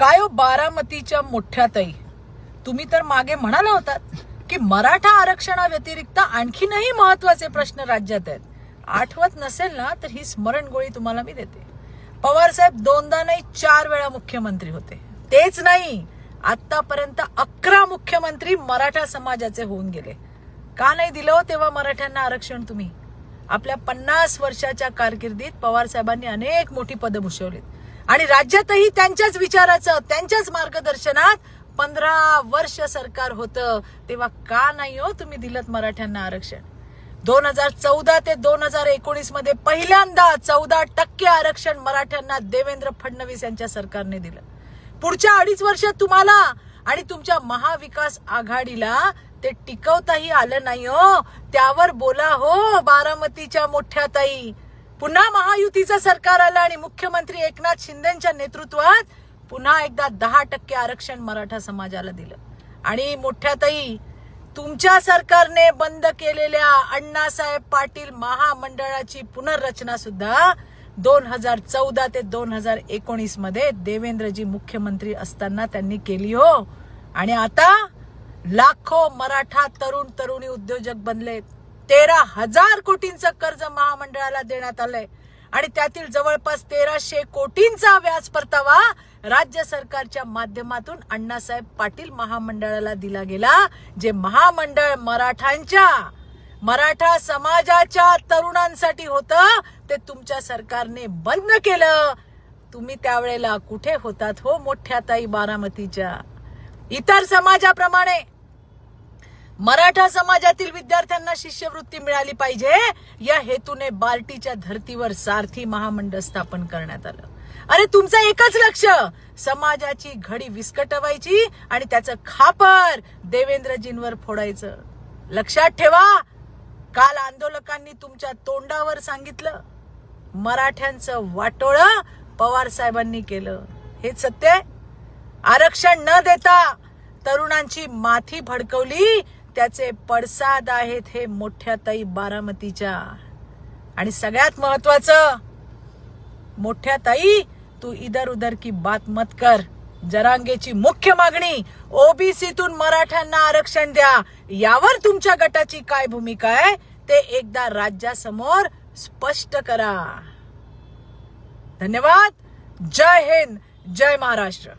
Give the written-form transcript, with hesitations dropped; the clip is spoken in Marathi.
काय हो बारामतीच्या मोठ्या ताई, तुम्ही तर मागे म्हणाला होतात की मराठा आरक्षणाव्यतिरिक्त आणखीनही महत्वाचे प्रश्न राज्यात आहेत. आठवत नसेल ना तर ही स्मरणगोळी तुम्हाला मी देते. पवार साहेब दोनदा नाही 4 वेळा मुख्यमंत्री होते. तेच नाही, आतापर्यंत 11 मुख्यमंत्री मराठा समाजाचे होऊन गेले. का नाही दिलं हो तेव्हा मराठ्यांना आरक्षण? तुम्ही आपल्या 50 वर्षाच्या कारकिर्दीत पवार साहेबांनी अनेक मोठी पदं भूषवलीत आणि राज्यातही त्यांच्याच विचाराचं, त्यांच्याच मार्गदर्शनात 15 वर्ष सरकार होतं. तेव्हा का नाही हो तुम्ही दिलत मराठ्यांना आरक्षण? 2014 ते 2019 मध्ये पहिल्यांदा 14% आरक्षण मराठ्यांना देवेंद्र फडणवीस यांच्या सरकारने दिलं. पुढच्या 2.5 वर्षात तुम्हाला आणि तुमच्या महाविकास आघाडीला ते टिकवताही आलं नाही हो. त्यावर बोला हो बारामतीच्या मोठ्या ताई. पुन्हा महायुतीचं सरकार आलं आणि मुख्यमंत्री एकनाथ शिंदेच्या नेतृत्वात पुन्हा एकदा 10% आरक्षण मराठा समाजाला दिलं. आणि मोठ्या ताई, तुमच्या सरकारने बंद केलेल्या अण्णासाहेब पाटील महामंडळाची पुनर्रचना सुद्धा 2014 ते 2019 मध्ये देवेंद्रजी मुख्यमंत्री असताना त्यांनी केली हो. आणि आता लाखो मराठा तरुण तरुणी उद्योजक बनलेत. 13,000 कोटींचं कर्ज महामंडळाला देण्यात आलंय आणि त्यातील जवळपास 1,300 कोटींचा व्याज परतावा राज्य सरकारच्या माध्यमातून अण्णासाहेब पाटील महामंडळाला दिला गेला. जे महामंडळ मराठा समाजाच्या तरुणांसाठी होतं ते तुमच्या सरकारने बंद केलं. तुम्ही त्यावेळेला कुठे होतात हो मोठ्या ताई बारामतीच्या? इतर समाजाप्रमाणे मराठा समाजातील विद्यार्थ्यांना शिष्यवृत्ती मिळाली पाहिजे या हेतूने बार्टीच्या धर्तीवर सारथी महामंडळ स्थापन करण्यात आलं. अरे तुमचं एकच लक्ष, समाजाची घडी विस्कटवायची आणि त्याचं खापर देवेंद्रजींवर फोडायचं. लक्षात ठेवा, काल आंदोलकांनी तुमच्या तोंडावर सांगितलं मराठ्यांचं वाटोळं पवार साहेबांनी केलं. हे सत्य आहे. आरक्षण न देता तरुणांची माथी भडकवली, त्याचे पडसाद आहेत हे मोठ्या ताई बारामतीच्या. आणि सगळ्यात महत्वाचं, मोठ्या ताई, तू इधर उधर की बात मत कर. जरांगेची मुख्य मागणी ओबीसीतून मराठ्यांना आरक्षण द्या. यावर तुमच्या गटाची काय भूमिका आहे ते एकदा राज्यासमोर स्पष्ट करा. धन्यवाद. जय हिंद, जय महाराष्ट्र.